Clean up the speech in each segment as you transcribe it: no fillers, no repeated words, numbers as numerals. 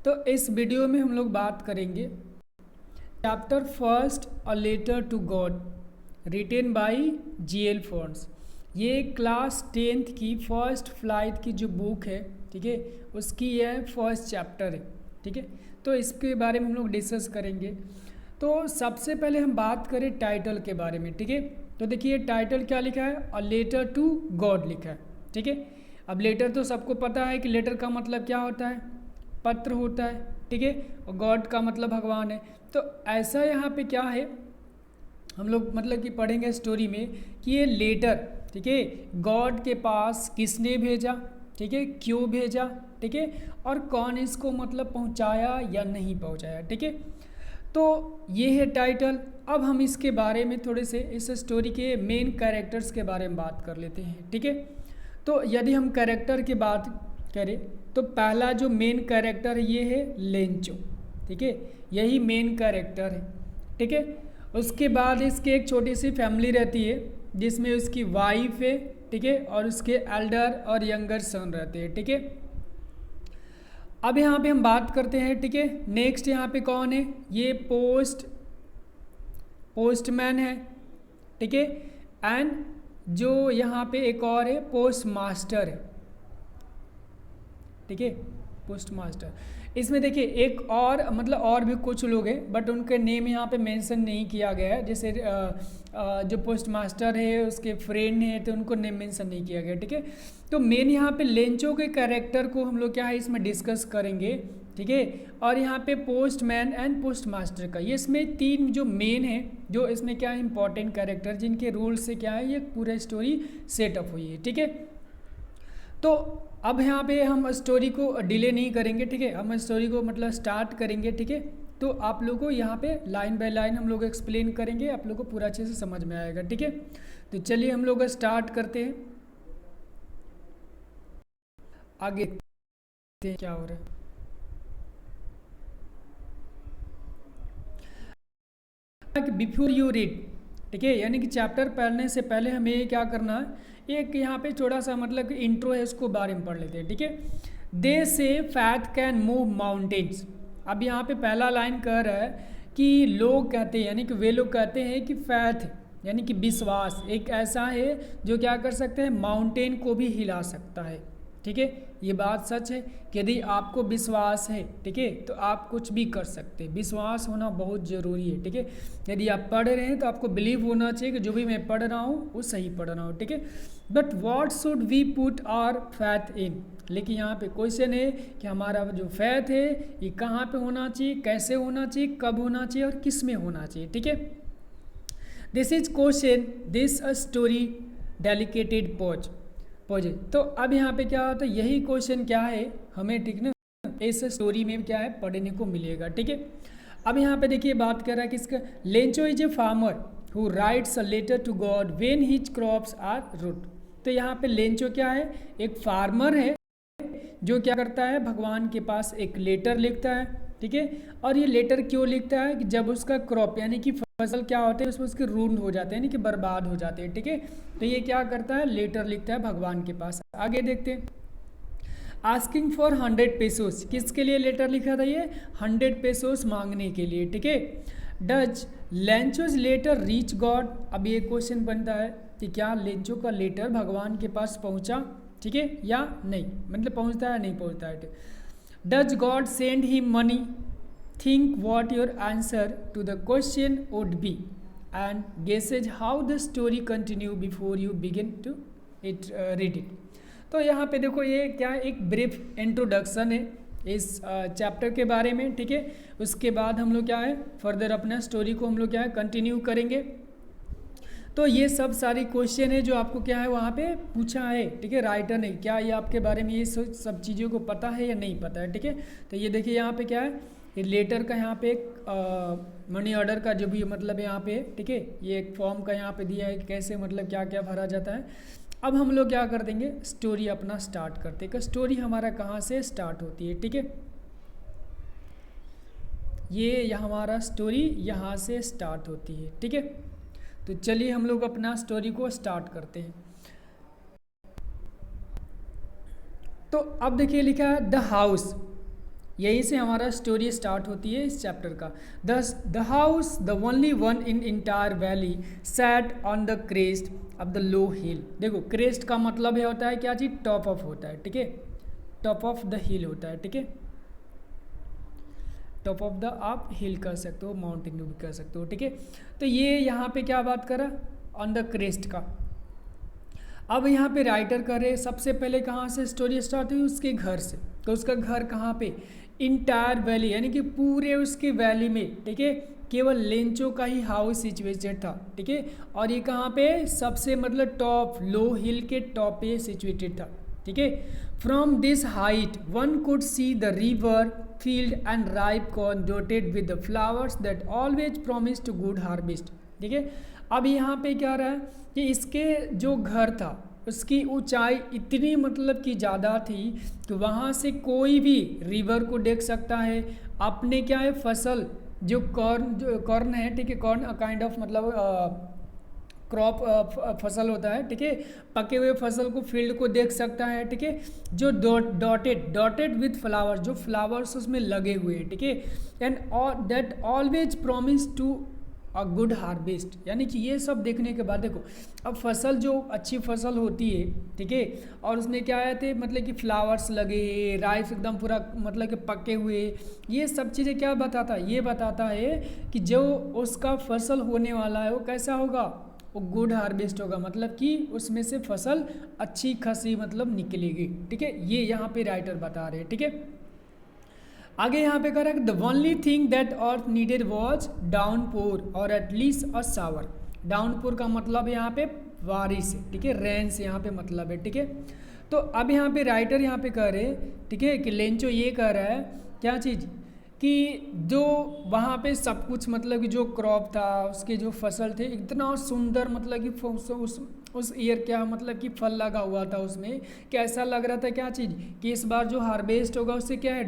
तो इस वीडियो में हम लोग बात करेंगे chapter first a letter to God written by G.L. फोर्ड्स। ये क्लास 10th की फर्स्ट फ्लाइट की जो बुक है, ठीक है, उसकी यह फर्स्ट चैप्टर है, ठीक है। तो इसके बारे में हम लोग डिस्कस करेंगे। तो सबसे पहले हम बात करें टाइटल के बारे में, ठीक है। तो देखिए टाइटल क्या लिखा है, अ लेटर टू गॉड लिखा है, ठीक है। अब लेटर तो सबको पता है कि लेटर का मतलब क्या होता है, पत्र होता है, ठीक है। और गॉड का मतलब भगवान है। तो ऐसा यहाँ पे क्या है, हम लोग मतलब कि पढ़ेंगे स्टोरी में कि ये लेटर, ठीक है, गॉड के पास किसने भेजा, ठीक है, क्यों भेजा, ठीक है, और कौन इसको मतलब पहुंचाया या नहीं पहुंचाया, ठीक है। तो ये है टाइटल। अब हम इसके बारे में थोड़े से इस स्टोरी के मेन कैरेक्टर्स के बारे में बात कर लेते हैं, ठीक है। तो यदि हम कैरेक्टर की बात करें तो पहला जो मेन कैरेक्टर है ये है लेंचो, ठीक है, यही मेन कैरेक्टर है, ठीक है। उसके बाद इसके एक छोटी सी फैमिली रहती है जिसमें उसकी वाइफ है, ठीक है, और उसके एल्डर और यंगर सन रहते हैं, ठीक है। अब यहाँ पे हम बात करते हैं, ठीक है। नेक्स्ट यहाँ पे कौन है, ये पोस्टमैन है, ठीक है। एंड जो यहाँ पे एक और है पोस्ट मास्टर है, ठीक है, पोस्ट मास्टर। इसमें देखिए एक और मतलब और भी कुछ लोग हैं बट उनके नेम यहाँ पे मेंशन नहीं किया गया है। जैसे जो पोस्ट मास्टर है उसके फ्रेंड है तो उनको नेम मेंशन नहीं किया गया, ठीक है। तो मेन यहाँ पे लेंचो के कैरेक्टर को हम लोग क्या है इसमें डिस्कस करेंगे, ठीक है। और यहाँ पे पोस्टमैन एंड पोस्ट मास्टर का, ये इसमें तीन जो मेन है, जो इसमें क्या है इंपॉर्टेंट कैरेक्टर जिनके रोल से क्या है ये पूरा स्टोरी सेटअप हुई है, ठीक है। तो अब यहाँ पे हम स्टोरी को डिले नहीं करेंगे, ठीक है, हम स्टोरी को मतलब स्टार्ट करेंगे, ठीक है। तो आप लोगों को यहाँ पे लाइन बाय लाइन हम लोग एक्सप्लेन करेंगे, आप लोगों को पूरा अच्छे से समझ में आएगा, ठीक है। तो चलिए हम लोग स्टार्ट करते हैं, आगे देखते हैं क्या हो रहा है। बिफोर यू रीड, ठीक है, यानी कि चैप्टर पढ़ने से पहले हमें क्या करना है, एक यहाँ पे थोड़ा सा मतलब इंट्रो है उसको बारे में पढ़ लेते हैं, ठीक है। दे से फैथ कैन मूव माउंटेन्स। अब यहाँ पे पहला लाइन कह रहा है कि लोग कहते हैं, यानी कि वे लोग कहते हैं कि फैथ यानी कि विश्वास एक ऐसा है जो क्या कर सकते हैं, माउंटेन को भी हिला सकता है, ठीक है। ये बात सच है कि यदि आपको विश्वास है, ठीक है, तो आप कुछ भी कर सकते हैं। विश्वास होना बहुत ज़रूरी है, ठीक है। यदि आप पढ़ रहे हैं तो आपको बिलीव होना चाहिए कि जो भी मैं पढ़ रहा हूँ वो सही पढ़ रहा हूँ, ठीक है। But what should we put our faith in, लेकिन यहाँ पे क्वेश्चन है कि हमारा जो फैथ है ये कहाँ पे होना चाहिए, कैसे होना चाहिए, कब होना चाहिए और किस में होना चाहिए, ठीक है। This is question this a story dedicated pause. तो अब यहाँ पे क्या होता है, यही क्वेश्चन क्या है हमें, ठीक ना, इस स्टोरी में क्या है पढ़ने को मिलेगा, ठीक है। अब यहाँ पे देखिए बात कर रहा है किसका, Lencho is a farmer who writes a letter to God when his crops are ruined. तो यहाँ पे लेंचो क्या है, एक फार्मर है जो क्या करता है भगवान के पास एक लेटर लिखता है, ठीक है। और ये लेटर क्यों लिखता है कि जब उसका क्रॉप यानी कि फसल क्या होते हैं उसमें उसके रूंड हो जाते हैं यानी कि बर्बाद हो जाते हैं, ठीक है। तो ये क्या करता है, लेटर लिखता है भगवान के पास। आगे देखते हैं, आस्किंग फॉर 100 पेसोस, किसके लिए लेटर लिखा था ये, 100 पेसोस मांगने के लिए, ठीक है। Does Lencho's letter reach God. अब ये क्वेश्चन बनता है कि क्या लेंचो का लेटर भगवान के पास पहुंचा, ठीक है, या नहीं, मतलब पहुंचता है नहीं पहुंचता है। Does God send him money, think what your answer to the question would be and guesses how the story continue before you begin to it read it. तो यहाँ पे देखो ये क्या है, एक ब्रीफ इंट्रोडक्शन है इस चैप्टर के बारे में, ठीक है। उसके बाद हम लोग क्या है फर्दर अपना स्टोरी को हम लोग क्या है कंटिन्यू करेंगे। तो ये सब सारी क्वेश्चन है जो आपको क्या है वहाँ पे पूछा है, ठीक है, राइटर ने, क्या ये आपके बारे में ये सब चीज़ों को पता है या नहीं पता है, ठीक है। तो ये देखिए यहाँ पे क्या है, ये लेटर का यहाँ पे एक मनी ऑर्डर का जो भी मतलब यहाँ पे, ठीक है, ये एक फॉर्म का यहाँ पे दिया है कि कैसे मतलब क्या क्या भरा जाता है। अब हम लोग क्या कर देंगे, स्टोरी अपना स्टार्ट करते हैं कि स्टोरी हमारा कहाँ से स्टार्ट होती है, ठीक है। ये हमारा स्टोरी यहाँ से स्टार्ट होती है, ठीक है। तो चलिए हम लोग अपना स्टोरी को स्टार्ट करते हैं। तो अब देखिए लिखा है द हाउस, यहीं से हमारा स्टोरी स्टार्ट होती है इस चैप्टर का। The house the only one in entire valley sat on the crest of the low hill. देखो क्रेस्ट का मतलब है होता है क्या चीज़, टॉप ऑफ होता है, ठीक है, टॉप ऑफ द हिल होता है, ठीक है, टॉप ऑफ द आप हिल कर सकते हो, माउंटेन भी कर सकते हो, ठीक है। तो ये यहाँ पे क्या बात करा, ऑन द क्रेस्ट का। अब यहाँ पे राइटर करे सबसे पहले कहाँ से स्टोरी स्टार्ट हुई, उसके घर से। तो उसका घर कहाँ पे, इंटायर वैली, यानी कि पूरे उसके वैली में, ठीक है, केवल लेंचो का ही हाउस सिचुएटेड था, ठीक है। और ये कहाँ पे, सबसे मतलब टॉप लो हिल के टॉप पे सिचुएटेड था, ठीक है। From this height one could see the river field and ripe corn dotted with the flowers that always promise to good harvest, ठीक है। अब यहाँ पे क्या रहा है कि इसके जो घर था उसकी ऊंचाई इतनी मतलब कि ज़्यादा थी कि वहाँ से कोई भी रिवर को देख सकता है, अपने क्या है फसल जो कॉर्न है, ठीक है, कॉर्न काइंड ऑफ मतलब क्रॉप फसल होता है, ठीक है, पके हुए फसल को फील्ड को देख सकता है, ठीक है, जो डॉटेड विथ फ्लावर्स, जो फ्लावर्स उसमें लगे हुए हैं, ठीक है, and that always promise to a good harvest. यानी कि ये सब देखने के बाद देखो अब फसल जो अच्छी फसल होती है, ठीक है, और उसमें क्या आए थे मतलब कि फ्लावर्स लगे, राइस एकदम पूरा मतलब कि पके हुए, ये सब चीज़ें क्या बताता है, ये बताता है कि जो उसका फसल होने वाला है वो कैसा होगा, वो गुड हार्वेस्ट होगा, मतलब कि उसमें से फसल अच्छी खासी मतलब निकलेगी, ठीक है। ये यहाँ पे राइटर बता रहे हैं, ठीक है। आगे यहाँ पे कह रहा है the only thing that earth needed was downpour और एटलीस्ट अ शावर। डाउनपोर का मतलब यहाँ पे बारिश है, ठीक है, रेन से यहाँ पे मतलब है, ठीक है। तो अब यहाँ पे राइटर यहाँ पे कह रहे, ठीक है, कि लेंचो ये कह रहा है क्या चीज़, कि जो वहाँ पे सब कुछ मतलब कि जो क्रॉप था उसके जो फसल थे इतना सुंदर, मतलब कि उस ईयर क्या मतलब कि फल लगा हुआ था उसमें, कैसा लग रहा था क्या चीज़, कि इस बार जो हार्वेस्ट होगा उससे क्या है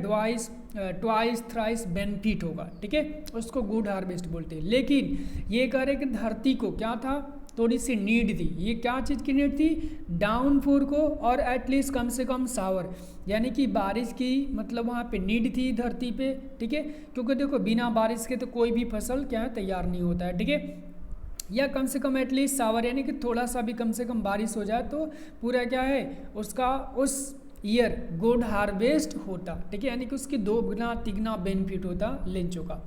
ट्वाइस थ्राइस बेनिफिट होगा, ठीक है, उसको गुड हार्वेस्ट बोलते हैं। लेकिन ये कह रहे कि धरती को क्या था, थोड़ी सी नीड थी, ये क्या चीज़ की नीड थी, डाउनफॉर को, और एटलीस्ट कम से कम शावर, यानी कि बारिश की मतलब वहाँ पे नीड थी धरती पे, ठीक है, क्योंकि देखो बिना बारिश के तो कोई भी फसल क्या है तैयार नहीं होता है, ठीक है, या कम से कम एटलीस्ट शावर, यानी कि थोड़ा सा भी कम से कम बारिश हो जाए तो पूरा क्या है उसका उस ईयर गुड हार्वेस्ट होता, ठीक है, यानी कि उसकी 2 गुना 3 गुना बेनिफिट होता लेंचो का।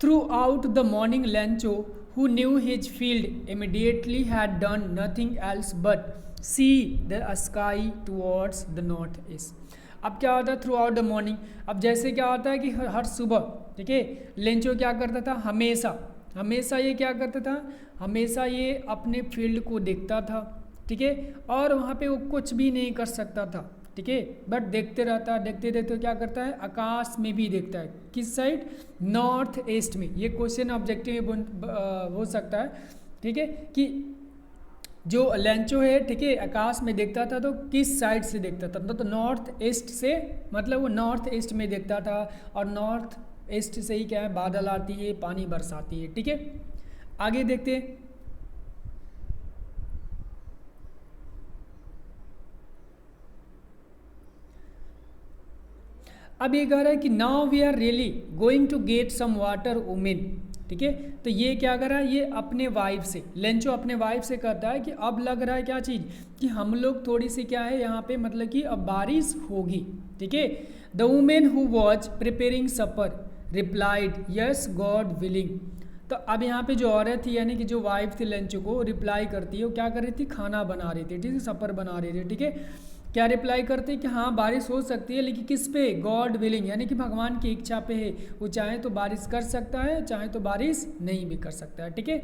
Through out the morning Lencho who knew his field immediately had done nothing else but see the sky towards the north east। अब क्या होता है थ्रू आउट द मॉर्निंग, अब जैसे क्या होता है कि हर सुबह, ठीक है, लेंचो क्या करता था, हमेशा ये क्या करता था, हमेशा ये अपने फील्ड को देखता था, ठीक है, और वहाँ पे वो कुछ भी नहीं कर सकता था, ठीक है, बट देखते रहता है, देखते देखते क्या करता है, आकाश में भी देखता है, किस साइड, नॉर्थ ईस्ट में। ये क्वेश्चन ऑब्जेक्टिव में हो सकता है, ठीक है, कि जो लेंचो है, ठीक है, आकाश में देखता था तो किस साइड से देखता था, तो नॉर्थ ईस्ट से, मतलब वो नॉर्थ ईस्ट में देखता था, और नॉर्थ ईस्ट से ही क्या है बादल आती है, पानी बरसाती है, ठीक है। आगे देखते हैं, अब ये कह रहा है कि now we are really going to get some water women, ठीक है। तो ये क्या कर रहा है, ये अपने वाइफ से, लेंचो अपने वाइफ से कहता है कि अब लग रहा है क्या चीज़, कि हम लोग थोड़ी सी क्या है यहाँ पे मतलब कि अब बारिश होगी, ठीक है। The women who was preparing supper replied yes God willing. तो अब यहाँ पे जो औरत थी यानी कि जो वाइफ थी लेंचो को रिप्लाई करती है, वो क्या कर रही थी, खाना बना रही थी, ठीक है, सपर बना रही थी, ठीक है। क्या रिप्लाई करते हैं कि हाँ बारिश हो सकती है, लेकिन किस पे, गॉड विलिंग, यानी कि भगवान की इच्छा पे है, वो चाहे तो बारिश कर सकता है, चाहे तो बारिश नहीं भी कर सकता है, ठीक है।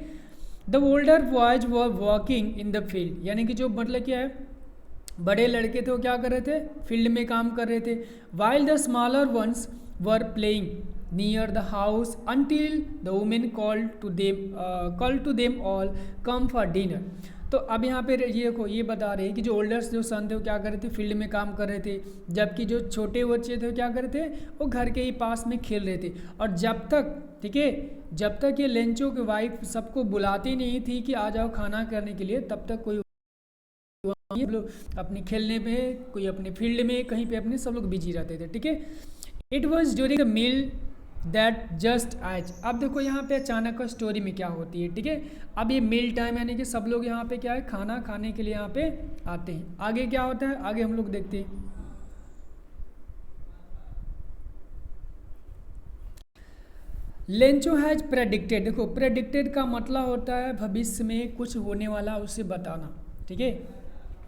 The older boys were walking in the field, यानी कि जो मतलब क्या है बड़े लड़के थे वो क्या कर रहे थे, फील्ड में काम कर रहे थे, while the smaller ones were playing near the house until the women call to them all come for dinner. तो अब यहाँ पे ये देखो ये बता रहे हैं कि जो ओल्डर्स जो सन थे वो क्या कर रहे थे, फील्ड में काम कर रहे थे, जबकि जो छोटे बच्चे थे वो क्या कर रहे थे, वो घर के ही पास में खेल रहे थे। और जब तक, ठीक है, जब तक ये लेंचो की वाइफ सबको बुलाती नहीं थी कि आ जाओ खाना करने के लिए, तब तक कोई लोग अपने खेलने में, कोई अपने फील्ड में, कहीं पे अपने सब लोग बिजी रहते थे, ठीक है। It was during the meal that just as. अब देखो यहाँ पे अचानक स्टोरी में क्या होती है, ठीक है। अब ये मील टाइम यानी कि सब लोग यहाँ पे क्या है, खाना खाने के लिए यहाँ पे आते हैं। आगे क्या होता है, आगे हम लोग देखते हैं। लेंचो हैज प्रेडिक्टेड, देखो प्रेडिक्टेड का मतलब होता है भविष्य में कुछ होने वाला उसे बताना, ठीक है।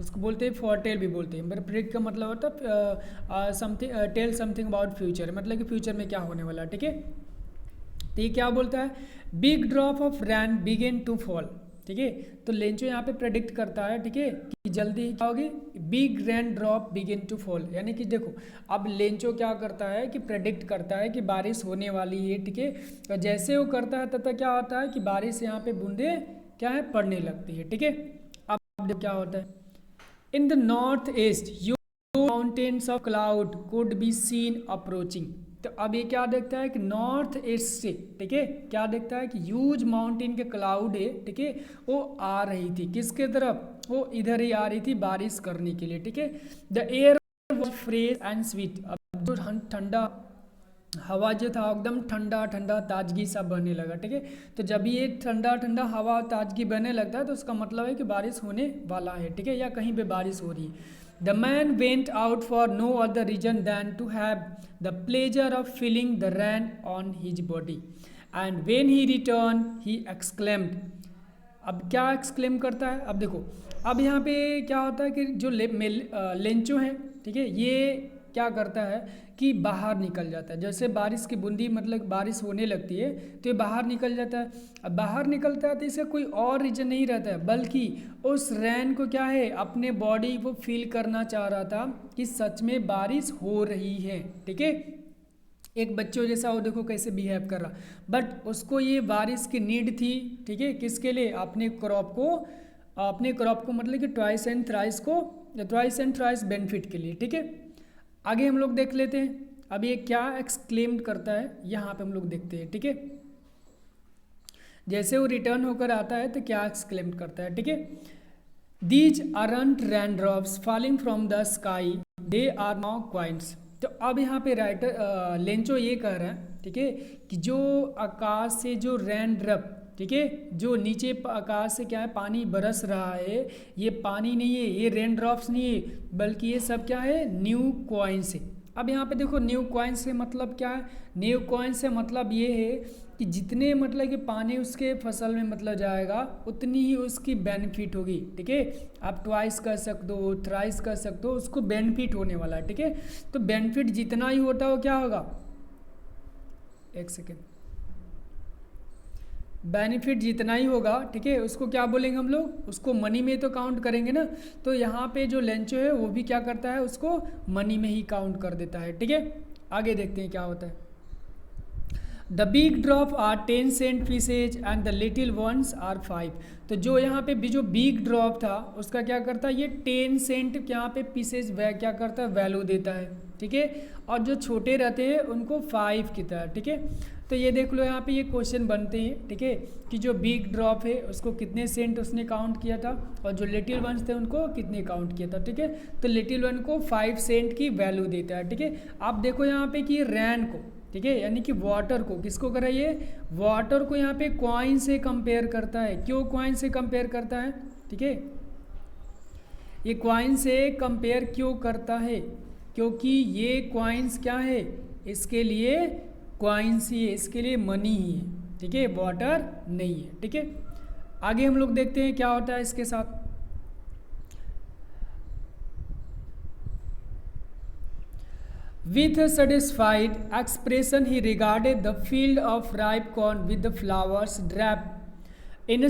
इसको बोलते हैं फोरटेल भी बोलते हैं। प्रेडिक्ट का मतलब होता है something, tell something about future, मतलब कि फ्यूचर में क्या होने वाला, ठीक है। तो ये क्या बोलता है, big drop of rain began to fall, ठीक है। तो लेंचो यहाँ पे प्रेडिक्ट करता है, ठीक है, कि जल्दी ही क्या होगी, big rain drop began to fall. यानी कि देखो अब लेंचो क्या करता है कि प्रेडिक्ट करता है कि बारिश होने वाली है, ठीक है। तो जैसे वो करता है तब तक क्या होता है कि बारिश यहाँ पे बूंदे क्या है, पड़ने लगती है, ठीक है। अब देखो क्या होता है, in the north east you mountains of cloud could be seen approaching. तो अब ये क्या देखता है कि नॉर्थ ईस्ट से, ठीक है, क्या देखता है कि ह्यूज माउंटेन के क्लाउड है, ठीक है, वो आ रही थी किसके तरफ, वो इधर ही आ रही थी बारिश करने के लिए, ठीक है। The air was fresh and sweet, अब जो ठंडा हवा जो था एकदम ठंडा ठंडा ताजगी सा बहने लगा, ठीक है। तो जब ये ठंडा ठंडा हवा ताजगी बहने लगता है तो उसका मतलब है कि बारिश होने वाला है, ठीक है, या कहीं पे बारिश हो रही है। The man went out for no other reason than to have the pleasure of feeling the rain on his body. And when he returned, he exclaimed. अब क्या एक्सक्लेम करता है, अब देखो अब यहाँ पे क्या होता है कि जो लेंचो है, ठीक है, ये क्या करता है कि बाहर निकल जाता है। जैसे बारिश की बूंदी मतलब बारिश होने लगती है तो ये बाहर निकल जाता है। अब बाहर निकलता है तो इसका कोई और रीज़न नहीं रहता है, बल्कि उस रैन को क्या है, अपने बॉडी को फील करना चाह रहा था कि सच में बारिश हो रही है, ठीक है। एक बच्चों जैसा वो देखो कैसे बिहेव कर रहा, बट उसको ये बारिश की नीड थी, ठीक है, किसके लिए, अपने क्रॉप को मतलब कि ट्वाइस एंड थ्राइस बेनिफिट के लिए, ठीक है। आगे हम लोग देख लेते हैं, अब ये क्या एक्सक्लेम करता है यहाँ पे हम लोग देखते हैं, ठीक है। जैसे वो रिटर्न होकर आता है तो क्या एक्सक्लेम करता है, ठीक है। These aren't raindrops falling from the sky, they are now coins. तो अब यहाँ पे राइटर लेंचो ये कह रहा है, ठीक है, कि जो आकाश से जो रेनड्रॉप, ठीक है, जो नीचे आकाश से क्या है पानी बरस रहा है, ये पानी नहीं है, ये रेन ड्रॉप्स नहीं है, बल्कि ये सब क्या है, न्यू कॉइन्स है। अब यहाँ पे देखो न्यू कॉइन्स से मतलब क्या है, न्यू कॉइन्स से मतलब ये है कि जितने मतलब कि पानी उसके फसल में मतलब जाएगा उतनी ही उसकी बेनिफिट होगी, ठीक है। आप ट्वाइस कर सकते हो, थ्राइस कर सकते हो, उसको बेनिफिट होने वाला है, ठीक है। तो बेनिफिट जितना ही होता हो क्या होगा, एक सेकेंड, बेनिफिट जितना ही होगा, ठीक है, उसको क्या बोलेंगे हम लोग, उसको मनी में तो काउंट करेंगे ना। तो यहाँ पे जो लेंचो है वो भी क्या करता है, उसको मनी में ही काउंट कर देता है, ठीक है। आगे देखते हैं क्या होता है। The big drop are 10 cent pieces and the little ones are 5। तो जो यहाँ पे भी जो बिग ड्रॉप था उसका क्या करता है, ये 10 सेंट यहाँ पे पीसेज क्या करता है, वैल्यू देता है, ठीक है। और जो छोटे रहते हैं उनको 5 की तरह, ठीक है। तो ये देख लो यहाँ पे ये क्वेश्चन बनते हैं, ठीक है, कि जो बिग ड्रॉप है उसको कितने सेंट उसने काउंट किया था और जो लिटिल वंस थे उनको कितने काउंट किया था, ठीक है। तो लिटिल वन को 5 सेंट की वैल्यू देता है, ठीक है। आप देखो यहाँ पे कि रैन को, ठीक है, यानी कि वाटर को, किसको कर रही है, वाटर को यहाँ पे कॉइन से कंपेयर करता है। क्यों कॉइन से कंपेयर करता है, ठीक है, ये कॉइन से कंपेयर क्यों करता है, क्योंकि ये कॉइन्स क्या है, इसके लिए कॉइन्स ही है, इसके लिए मनी ही है, ठीक है, वाटर नहीं है, ठीक है। आगे हम लोग देखते हैं क्या होता है इसके साथ। With a satisfied expression, he regarded the field of ripe corn with the flowers draped in a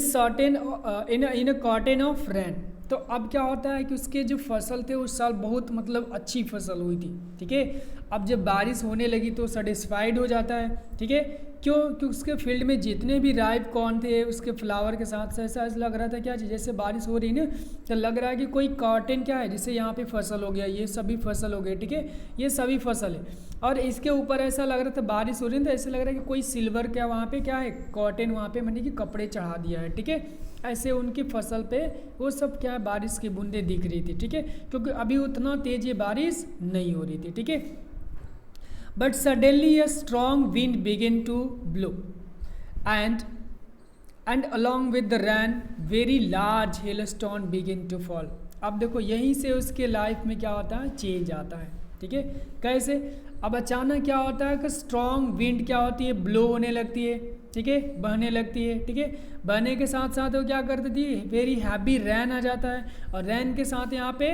cotton of rain. तो अब क्या होता है कि उसके जो फसल थे उस साल बहुत मतलब अच्छी फसल हुई थी, ठीक है। अब जब बारिश होने लगी तो सेटिस्फाइड हो जाता है, ठीक है। क्यों, क्योंकि उसके फील्ड में जितने भी राइप कॉर्न थे उसके फ्लावर के साथ ऐसा लग रहा था क्या, जैसे बारिश हो रही ना तो लग रहा है कि कोई कॉटन क्या है, जैसे यहाँ पे फसल हो गया, ये सभी फसल हो गए, ठीक है, ये सभी फसल है। और इसके ऊपर ऐसा लग रहा था बारिश हो रही है तो ऐसा लग रहा है कि कोई सिल्वर क्या वहाँ पे क्या है, कॉटन वहाँ पे मैंने कि कपड़े चढ़ा दिया है, ठीक है। ऐसे उनकी फसल पे वो सब क्या है, बारिश की बूंदें दिख रही थी, ठीक है, क्योंकि अभी उतना तेज ये बारिश नहीं हो रही थी, ठीक है। But suddenly a strong wind began to blow, and along with the rain very large hailstone began to fall. अब देखो यहीं से उसके लाइफ में क्या होता है, चेंज आता है, ठीक है। कैसे? अब अचानक क्या होता है कि स्ट्रॉन्ग विंड क्या होती है, ब्लो होने लगती है, ठीक है, बहने लगती है, ठीक है। बहने के साथ साथ वो क्या कर देती है, वेरी हैवी रैन आ जाता है, और रैन के साथ यहाँ पे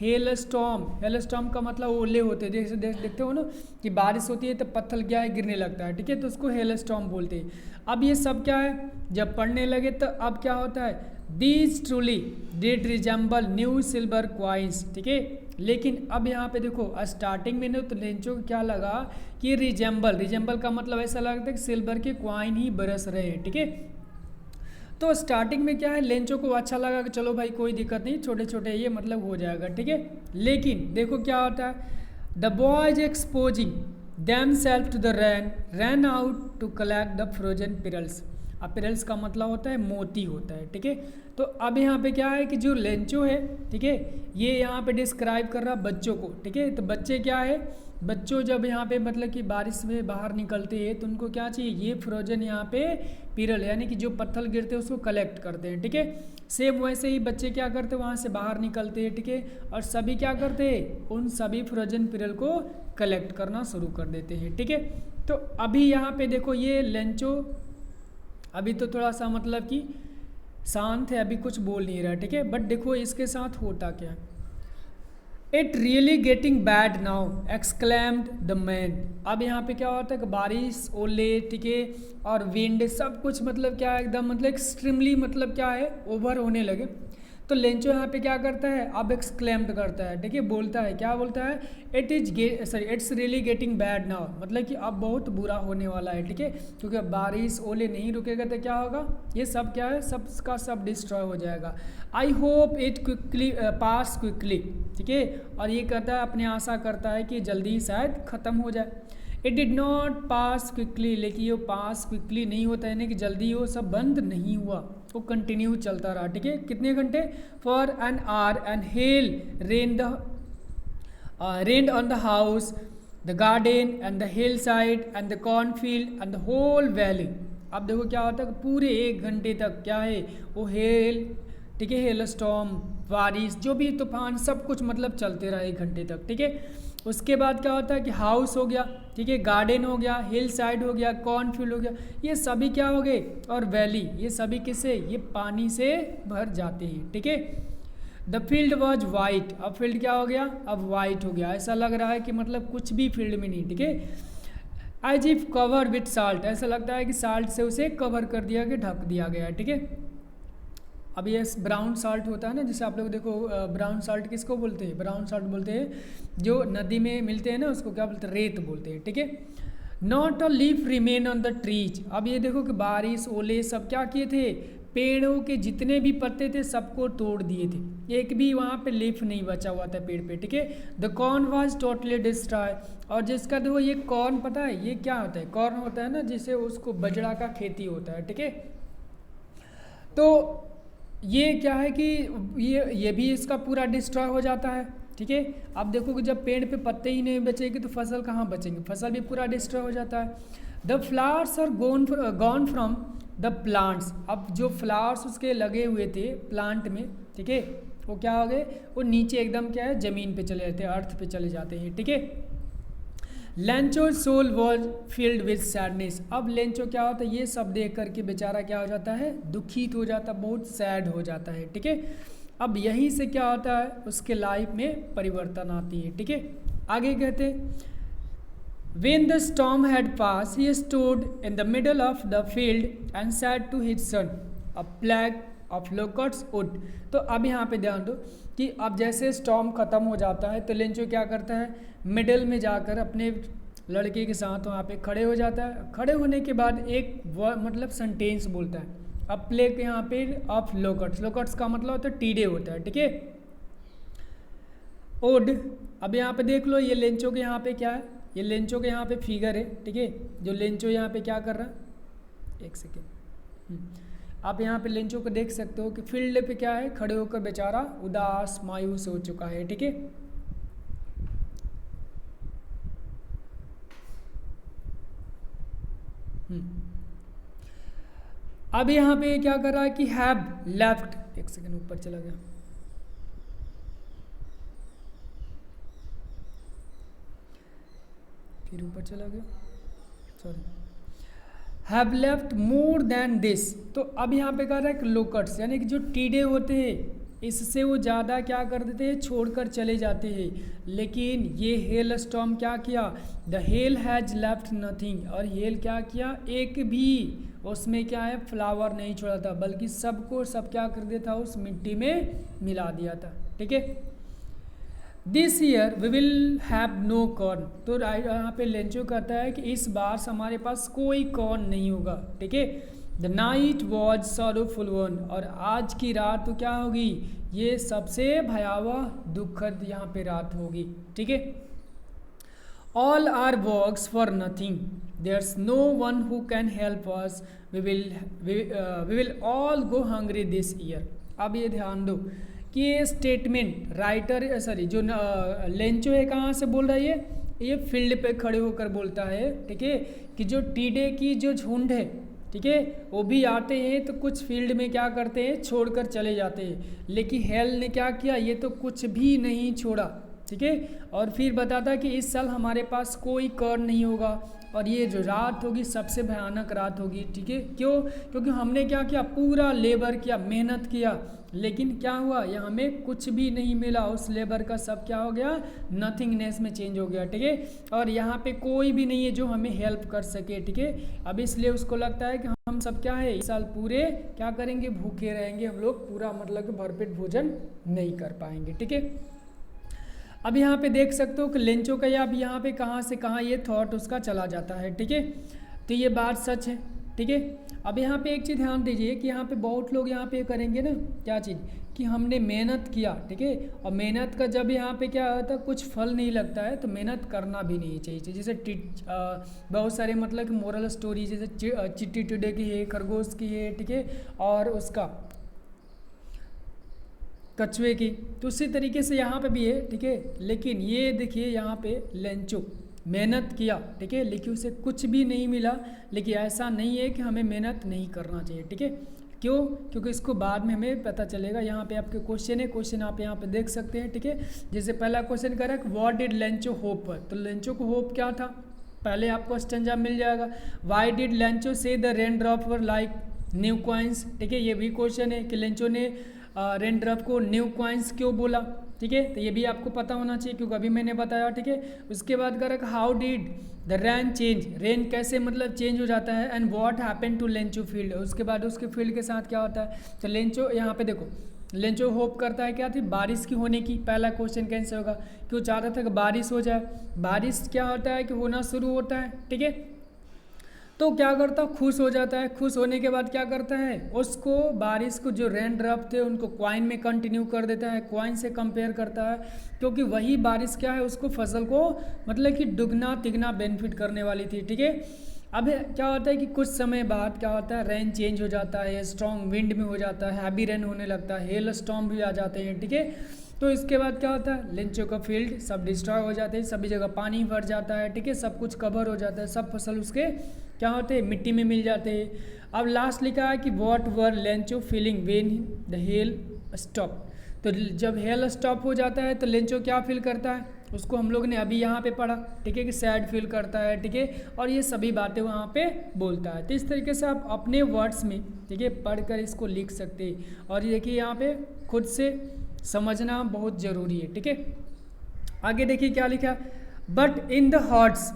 हेल स्टॉर्म का मतलब ओले होते हैं, जैसे देखते हो ना कि बारिश होती है तो पत्थर क्या है, गिरने लगता है, ठीक है, तो उसको हेल स्टॉर्म बोलते हैं। अब ये सब क्या है, जब पढ़ने लगे तो अब क्या होता है, these truly did resemble new silver coins, ठीक है। लेकिन अब यहाँ पे देखो स्टार्टिंग में तो लेंचो को क्या लगा कि रिजेंबल का मतलब ऐसा लगता है कि सिल्वर के क्वाइन ही बरस रहे हैं, ठीक है। तो स्टार्टिंग में क्या है, लेंचो को अच्छा लगा कि चलो भाई कोई दिक्कत नहीं, छोटे छोटे ये मतलब हो जाएगा, ठीक है। लेकिन देखो क्या होता है, the boys exposing themselves to the ran out to collect the frozen pearls। अब पेरल्स का मतलब होता है मोती होता है, ठीक है। तो अब यहाँ पे क्या है कि जो लेंचो है, ठीक है, ये यहाँ पे डिस्क्राइब कर रहा बच्चों को, ठीक है। तो बच्चे क्या है, बच्चों जब यहाँ पे मतलब कि बारिश में बाहर निकलते हैं तो उनको क्या चाहिए, ये फ्रोजन यहाँ पे पिरल यानी कि जो पत्थर गिरते हैं उसको कलेक्ट करते हैं, ठीक है। सेम वैसे ही बच्चे क्या करते हैं, वहाँ से बाहर निकलते हैं, ठीक है, और सभी क्या करते हैं, उन सभी फ्रोजन पिरल को कलेक्ट करना शुरू कर देते हैं, ठीक है। तो अभी यहाँ पे देखो ये लेंचो अभी तो थोड़ा सा मतलब कि शांत है, अभी कुछ बोल नहीं रहा, ठीक है। बट देखो इसके साथ होता क्या है, it really getting bad now exclaimed the man. अब यहाँ पे क्या होता है कि बारिश, ओले, ठीक है, और विंड सब कुछ मतलब क्या है, एकदम मतलब एक्सट्रीमली मतलब क्या है, ओवर होने लगे। तो लेंचो यहाँ पे क्या करता है, अब एक्सक्लेम्ड करता है, ठीक है, बोलता है, क्या बोलता है, it's really getting bad now, मतलब कि अब बहुत बुरा होने वाला है, ठीक है, क्योंकि अब बारिश, ओले नहीं रुकेगा तो क्या होगा, ये सब क्या है, सब का सब डिस्ट्रॉय हो जाएगा। I hope it quickly pass quickly, ठीक है, और ये कहता है, अपने आशा करता है कि जल्दी शायद ख़त्म हो जाए। It did not pass quickly, लेकिन ये पास क्विकली नहीं होता है, यानी कि जल्दी वो सब बंद नहीं हुआ, वो कंटिन्यू चलता रहा, ठीक है। कितने घंटे, for an hour, and hail rained on the house, the garden and the hillside and the cornfield and the whole valley. अब देखो क्या होता है, पूरे 1 घंटे तक क्या है, वो हेल, ठीक है, हेल स्टॉर्म, बारिश, जो भी तूफान सब कुछ मतलब चलते रहा 1 घंटे तक, ठीक है। उसके बाद क्या होता है कि हाउस हो गया, ठीक है, गार्डन हो गया, हिल साइड हो गया, कॉर्नफील्ड हो गया, ये सभी क्या हो गए, और वैली, ये सभी किससे, ये पानी से भर जाते हैं, ठीक है। द फील्ड वॉज वाइट, अब फील्ड क्या हो गया, अब वाइट हो गया, ऐसा लग रहा है कि मतलब कुछ भी फील्ड में नहीं, ठीक है। As if cover with salt, ऐसा लगता है कि साल्ट से उसे कवर कर दिया गया, ढक दिया गया है, ठीक है। अब ये ब्राउन साल्ट होता है ना, जैसे आप लोग देखो ब्राउन साल्ट किसको बोलते हैं, ब्राउन साल्ट बोलते हैं जो नदी में मिलते हैं ना, उसको क्या बोलते हैं, रेत बोलते हैं, ठीक है। Not a leaf remain on the trees. अब ये देखो कि बारिश, ओले सब क्या किए थे, पेड़ों के जितने भी पत्ते थे सबको तोड़ दिए थे, एक भी वहाँ पे लीफ नहीं बचा हुआ था पेड़ पे, ठीक है। The corn was totally destroy, और जिसका देखो ये कॉर्न पता है ये क्या होता है, कॉर्न होता है ना, जिसे उसको बजड़ा का खेती होता है, ठीक है। तो ये क्या है कि ये भी इसका पूरा डिस्ट्रॉय हो जाता है, ठीक है। अब देखो कि जब पेड़ पे पत्ते ही नहीं बचेंगे तो फसल कहाँ बचेंगे, फसल भी पूरा डिस्ट्रॉय हो जाता है। The flowers are gone from the plants. अब जो फ्लावर्स उसके लगे हुए थे प्लांट में, ठीक है, वो क्या हो गए, वो नीचे एकदम क्या है, ज़मीन पे चले जाते हैं, अर्थ पे चले जाते हैं, ठीक है। Lencho soul was filled with sadness. अब लेंचो क्या होता है, ये सब देख करके बेचारा क्या हो जाता है, दुखित हो जाता है, बहुत सैड हो जाता है, ठीक है। अब यहीं से क्या होता है, उसके लाइफ में परिवर्तन आती है, ठीक है। आगे कहते हैं, when the storm had passed he stood in the middle of the field and said to his son, a plague of locusts would। तो अब यहाँ पे ध्यान दो कि अब जैसे स्टॉर्म ख़त्म हो जाता है तो लेंचो क्या करता है, मिडल में जाकर अपने लड़के के साथ वहाँ पे खड़े हो जाता है। खड़े होने के बाद एक मतलब सेंटेंस बोलता है, अब प्लेग यहाँ पे ऑफ लोकट्स, लोकट्स का मतलब होता है टीडे होता है, ठीक है। ओड, अब यहाँ पे देख लो ये लेंचो के यहाँ पे क्या है, ये लेंचो के यहाँ पे फिगर है, ठीक है। जो लेंचो यहाँ पे क्या कर रहा है, एक सेकेंड, आप यहाँ पे लेंचो को देख सकते हो कि फील्ड पे क्या है, खड़े होकर बेचारा उदास मायूस हो चुका है, ठीक है। अब यहाँ पे क्या कर रहा है कि हैव लेफ्ट, एक सेकंड ऊपर चला गया, फिर ऊपर चला गया, sorry, have left more than this. तो अब यहाँ पे कह रहा है कि लोकट्स, यानी कि जो टीडे होते हैं इससे वो ज़्यादा क्या कर देते हैं, छोड़कर चले जाते हैं। लेकिन ये हेल स्टॉर्म क्या किया, the hell has left nothing, और हेल क्या किया, एक भी उसमें क्या है फ्लावर नहीं छोड़ा था, बल्कि सबको सब क्या कर दिया था, उस मिट्टी में मिला दिया था। ठीक है, this year we will have no corn. तो यहाँ पे लेंचो कहता है कि इस बार हमारे पास कोई कॉर्न नहीं होगा। ठीक है, the night was sorrowful one, और आज की रात तो क्या होगी, ये सबसे भयावह दुखद यहाँ पे रात होगी। ठीक है, all our works for nothing, there's no one who can help us, we will all go hungry this year. अब ये ध्यान दो कि ये स्टेटमेंट राइटर सॉरी जो लेंचो है कहाँ से बोल रहा है, ये फील्ड पे खड़े होकर बोलता है। ठीक है, कि जो टीडे की जो झुंड है, ठीक है, वो भी आते हैं तो कुछ फील्ड में क्या करते हैं, छोड़कर चले जाते हैं, लेकिन हेल ने क्या किया, ये तो कुछ भी नहीं छोड़ा। ठीक है, और फिर बताता है कि इस साल हमारे पास कोई कॉर्न नहीं होगा, और ये जो रात होगी सबसे भयानक रात होगी। ठीक है, क्यों, क्योंकि हमने क्या किया, पूरा लेबर किया, मेहनत किया, लेकिन क्या हुआ, यहाँ में कुछ भी नहीं मिला, उस लेबर का सब क्या हो गया, नथिंगनेस में चेंज हो गया। ठीक है, और यहाँ पे कोई भी नहीं है जो हमें हेल्प कर सके। ठीक है, अब इसलिए उसको लगता है कि हम सब क्या है, इस साल पूरे क्या करेंगे, भूखे रहेंगे हम लोग, पूरा मतलब कि भरपेट भोजन नहीं कर पाएंगे। ठीक है, अब यहाँ पे देख सकते हो कि लेंचो का अब यहाँ पे कहाँ से कहाँ ये थॉट उसका चला जाता है। ठीक है, तो ये बात सच है। ठीक है, अब यहाँ पे एक चीज़ ध्यान दीजिए कि यहाँ पे बहुत लोग यहाँ पे करेंगे ना क्या चीज़, कि हमने मेहनत किया। ठीक है, और मेहनत का जब यहाँ पे क्या होता है, कुछ फल नहीं लगता है, तो मेहनत करना भी नहीं चाहिए। जैसे बहुत सारे मतलब कि मोरल स्टोरी, जैसे चिट्टी टिड्डे की है, खरगोश की है, ठीक है, और उसका कछुए की, तो उसी तरीके से यहाँ पे भी है। ठीक है, लेकिन ये देखिए यहाँ पे लेंचो मेहनत किया, ठीक है, लेकिन उसे कुछ भी नहीं मिला। लेकिन ऐसा नहीं है कि हमें मेहनत नहीं करना चाहिए। ठीक है, क्यों, क्योंकि इसको बाद में हमें पता चलेगा। यहाँ पे आपके क्वेश्चन है, क्वेश्चन आप यहाँ पे देख सकते हैं। ठीक है, जैसे पहला क्वेश्चन करा कि व्हाट डिड लेंचो होप पर, तो लेंचो को होप क्या था, पहले आपको स्टेंजा मिल जाएगा। वाई डिड लेंचो से the rain drop were like new coins, ठीक है, ये भी क्वेश्चन है कि लेंचो ने रेन ड्रॉप को न्यू कॉइन्स क्यों बोला। ठीक है, तो ये भी आपको पता होना चाहिए क्योंकि अभी मैंने बताया। ठीक है, उसके बाद करा how did the rain change, rain कैसे मतलब चेंज हो जाता है, and what happen to Lencho field, उसके बाद उसके फील्ड के साथ क्या होता है। तो लेंचो यहाँ पे देखो, लेंचो होप करता है क्या थी, बारिश की होने की। पहला क्वेश्चन कैंसिल होगा, क्यों चाहता था कि बारिश हो जाए। बारिश क्या होता है कि होना शुरू होता है। ठीक है, तो क्या करता है, खुश हो जाता है। खुश होने के बाद क्या करता है, उसको बारिश को जो रेन ड्रॉप थे उनको क्वाइन में कंटिन्यू कर देता है, क्वाइन से कंपेयर करता है, क्योंकि वही बारिश क्या है उसको फसल को मतलब कि दुगना तिगना बेनिफिट करने वाली थी। ठीक है, अब क्या होता है कि कुछ समय बाद क्या होता है, रेन चेंज हो जाता है, स्ट्रॉन्ग विंड में हो जाता है, हैवी रेन होने लगता है, हेल स्टॉर्म भी आ जाते हैं। ठीक है, तो इसके बाद क्या होता है, लेंचो का फील्ड सब डिस्ट्रॉय हो जाते हैं, सभी जगह पानी भर जाता है। ठीक है, सब कुछ कवर हो जाता है, सब फसल उसके क्या होते हैं, मिट्टी में मिल जाते हैं। अब लास्ट लिखा है कि what were Lencho feeling when the hell stop, तो जब हेल स्टॉप हो जाता है तो लेंचो क्या फील करता है, उसको हम लोग ने अभी यहाँ पे पढ़ा। ठीक है, कि सैड फील करता है। ठीक है, और ये सभी बातें वहाँ पे बोलता है। तो इस तरीके से आप अपने वर्ड्स में, ठीक है, पढ़कर इसको लिख सकते हैं। और ये देखिए यहाँ पे खुद से समझना बहुत ज़रूरी है। ठीक है, आगे देखिए क्या लिखा, but in the hearts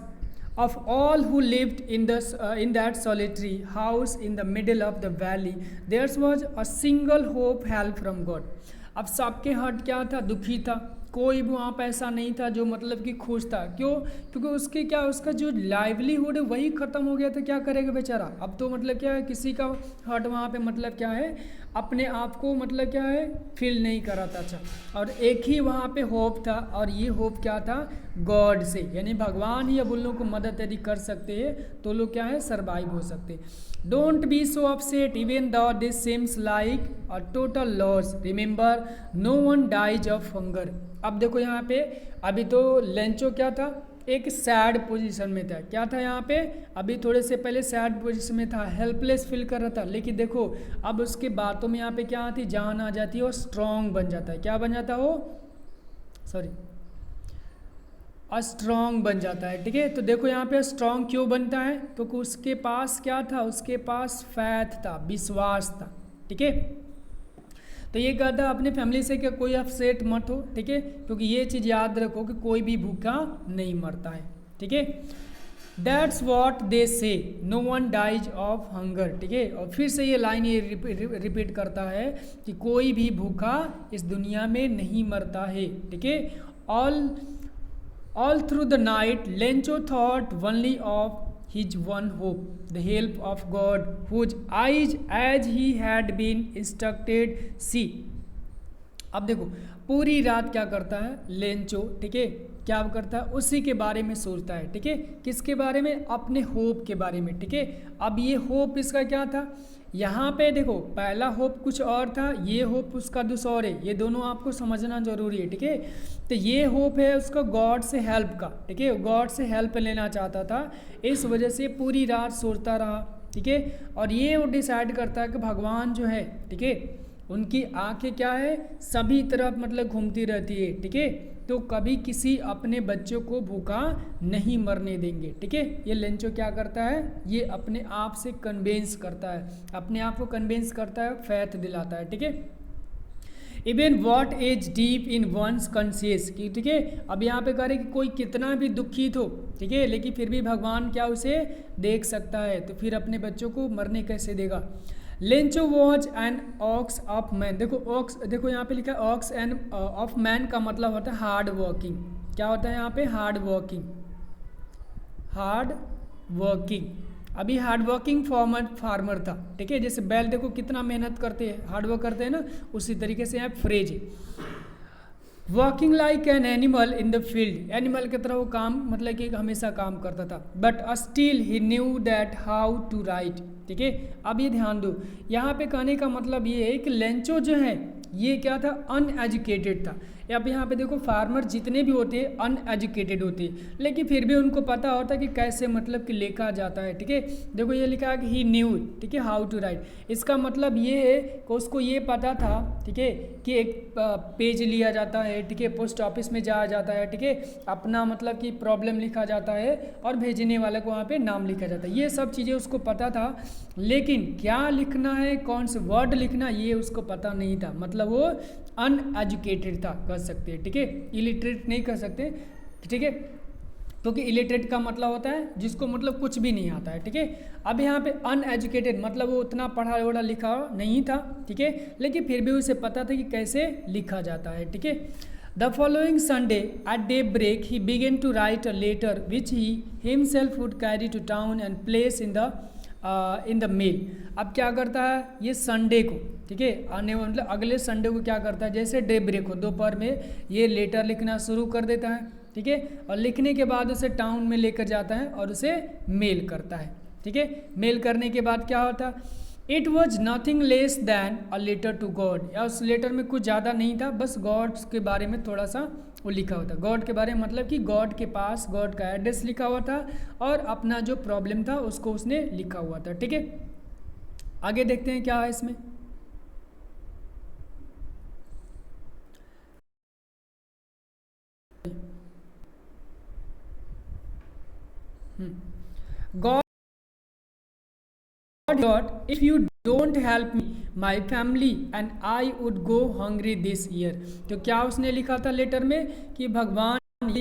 of all who lived in that solitary house in the middle of the valley there was a single hope, help from God। अब सबके हार्ट क्या था, दुखी था, कोई भी वहाँ पे ऐसा नहीं था जो मतलब कि खुश था। क्यों, क्योंकि उसके क्या, उसका जो लाइवलीहुड है वही ख़त्म हो गया था। क्या करेगा बेचारा, अब तो मतलब क्या है, किसी का हार्ट वहाँ पे मतलब क्या है, अपने आप को मतलब क्या है, फील नहीं कर रहा था। अच्छा, और एक ही वहाँ पे होप था, और ये होप क्या था, गॉड से, यानी भगवान ही अब उन लोगों को मदद यदि कर सकते हैं तो लोग क्या है, सर्वाइव हो सकते। Don't be so upset even though this seems like a total loss, remember no one dies of hunger. अब देखो यहाँ पे, अभी तो लेंचो क्या था, एक सैड पोजीशन में था। क्या था यहाँ पे, अभी थोड़े से पहले सैड पोजीशन में था, हेल्पलेस फील कर रहा था, लेकिन देखो अब उसके बातों में यहाँ पे क्या आती, जान आ जाती है और स्ट्रॉन्ग बन जाता है। क्या बन जाता है वो, सॉरी, स्ट्रॉन्ग बन जाता है। ठीक है, तो देखो यहाँ पे स्ट्रॉन्ग क्यों बनता है, क्योंकि उसके पास क्या था, उसके पास फैथ था, विश्वास था। ठीक है, तो ये कहता है अपने फैमिली से कि कोई अपसेट मत हो। ठीक है, क्योंकि ये चीज़ याद रखो कि कोई भी भूखा नहीं मरता है। ठीक है, that's what they say, no one dies of hunger. ठीक है, और फिर से ये लाइन ये रिपीट करता है कि कोई भी भूखा इस दुनिया में नहीं मरता है। ठीक है, all through the night Lencho thought only of his one hope, the help of God, whose eyes as he had been instructed see। अब देखो पूरी रात क्या करता है लेंचो, ठीक है, क्या करता है, उसी के बारे में सोचता है। ठीक है, किसके बारे में, अपने होप के बारे में। ठीक है, अब ये होप इसका क्या था, यहाँ पे देखो पहला होप कुछ और था, ये होप उसका दूसरा और है, ये दोनों आपको समझना जरूरी है। ठीक है, तो ये होप है उसका गॉड से हेल्प का। ठीक है, गॉड से हेल्प लेना चाहता था, इस वजह से पूरी रात सोचता रहा। ठीक है, और ये वो डिसाइड करता है कि भगवान जो है, ठीक है, उनकी आंखें क्या है, सभी तरफ मतलब घूमती रहती है। ठीक है, तो कभी किसी अपने बच्चों को भूखा नहीं मरने देंगे। ठीक है, ये लेंचो क्या करता है, ये अपने आप से कन्विंस करता है, अपने आप को कन्विंस करता है, फैथ दिलाता है। ठीक है, even what as deep in one's conscience की। ठीक है, अब यहाँ पे कह रहे कि कोई कितना भी दुखित हो, ठीक है, लेकिन फिर भी भगवान क्या उसे देख सकता है, तो फिर अपने बच्चों को मरने कैसे देगा। Lencho was an ox of man. देखो ऑक्स, देखो यहाँ पे लिखा है ऑक्स एंड ऑफ मैन का मतलब होता है हार्ड वर्किंग। क्या होता है यहाँ पे, हार्ड वर्किंग, हार्ड वर्किंग। अभी हार्ड वर्किंग फार्मर था। ठीक है, जैसे बैल देखो कितना मेहनत करते हैं, हार्ड वर्क करते हैं ना, उसी तरीके से यहाँ फ्रेज है। Working like an animal in the field, animal की तरह वो काम मतलब कि हमेशा काम करता था। But still he knew that how to write. ठीक है, अब ये ध्यान दो, यहाँ पे कहने का मतलब ये है कि लेंचो जो है ये क्या था, अनएजुकेटेड था। अब यहाँ पे देखो फार्मर जितने भी होते हैं अनएजुकेटेड होते हैं, लेकिन फिर भी उनको पता होता है कि कैसे मतलब कि लिखा जाता है। ठीक है, देखो ये लिखा है कि ही न्यू, ठीक है, हाउ टू राइट। इसका मतलब ये है कि उसको ये पता था, ठीक है, कि एक पेज लिया जाता है, ठीक है, पोस्ट ऑफिस में जाया जाता है, ठीक है, अपना मतलब कि प्रॉब्लम लिखा जाता है और भेजने वाले को वहाँ पे नाम लिखा जाता है। ये सब चीज़ें उसको पता था, लेकिन क्या लिखना है, कौन से वर्ड लिखना, ये उसको पता नहीं था। मतलब वो अनएजुकेटेड था, कह सकते हैं। ठीक है, इलिटरेट नहीं कह सकते। ठीक है, क्योंकि इलिटरेट का मतलब होता है जिसको मतलब कुछ भी नहीं आता है। ठीक है, अब यहाँ पे अनएजुकेटेड मतलब वो उतना पढ़ा वढ़ा लिखा नहीं था। ठीक है, लेकिन फिर भी उसे पता था कि कैसे लिखा जाता है। ठीक है, the following Sunday at daybreak he began to write a letter which he himself would carry to town and place in the mail. अब क्या करता है ये संडे को, ठीक है, आने मतलब अगले संडे को क्या करता है, जैसे डे ब्रेक हो दोपहर में ये लेटर लिखना शुरू कर देता है। ठीक है, और लिखने के बाद उसे टाउन में लेकर जाता है और उसे मेल करता है। ठीक है, मेल करने के बाद क्या होता है, it was nothing less than a letter to God. या उस लेटर में कुछ ज़्यादा नहीं था, बस गॉड के बारे में थोड़ा सा वो लिखा हुआ था। गॉड के बारे में मतलब कि गॉड के पास गॉड का एड्रेस लिखा हुआ था और अपना जो प्रॉब्लम था उसको उसने लिखा हुआ था। ठीक है, आगे देखते हैं क्या है इसमें। God if you don't help me my family and I would go hungry this year। तो क्या उसने लिखा था लेटर में कि भगवान